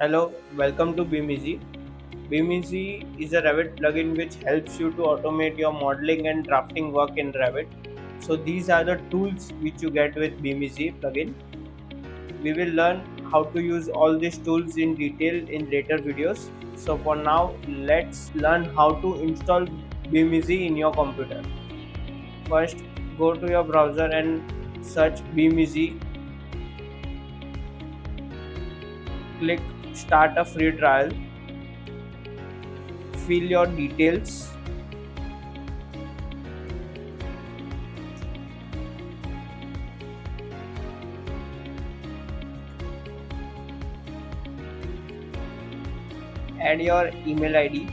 Hello, welcome to BIMEasy. BIMEasy is a Revit plugin which helps you to automate your modeling and drafting work in Revit. So these are the tools which you get with BIMEasy plugin. We will learn how to use all these tools in detail in later videos. So for now, let's learn how to install BIMEasy in your computer. First, go to your browser and search BIMEasy. Click Start a free trial. Fill your details. Add your email ID.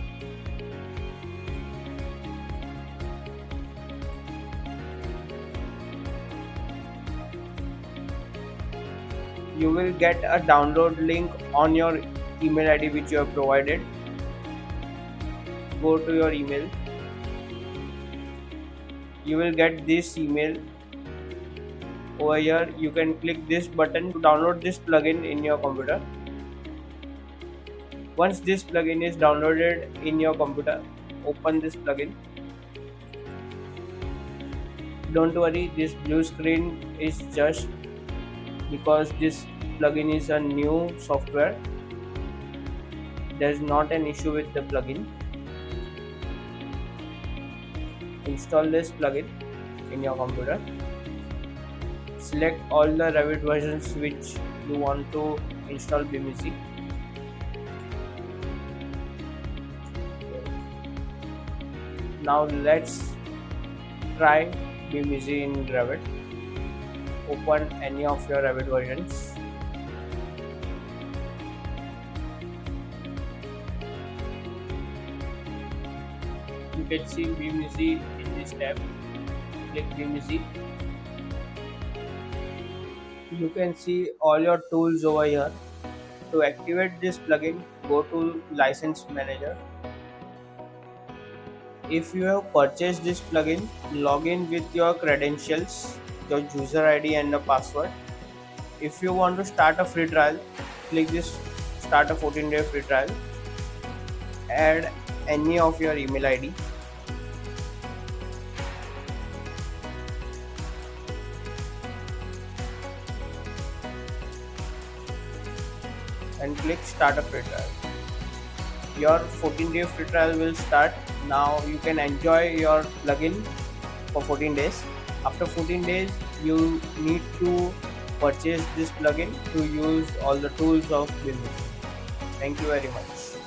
You will get a download link on your email ID which you have provided. Go to your email. You will get this email. Over here you can click this button to download this plugin in your computer. Once this plugin is downloaded in your computer, open this plugin. Don't worry, this blue screen is just because this plugin is a new software. There's not an issue with the plugin. Install this plugin in your computer. Select all the Revit versions which you want to install BIMEasy. Now let's try BIMEasy in Revit. Open any of your Revit versions. You can see BIMEasy in this tab. Click BIMEasy. You can see all your tools over here. To activate this plugin, go to License Manager. If you have purchased this plugin, log in with your credentials, your user ID and a password. If you want to start a free trial, click this Start a 14-day free trial. Add any of your email ID. And click Start a free trial. Your 14-day free trial will start. Now you can enjoy your plugin for 14 days. After 14 days, you need to purchase this plugin to use all the tools of BIMEasy. Thank you very much.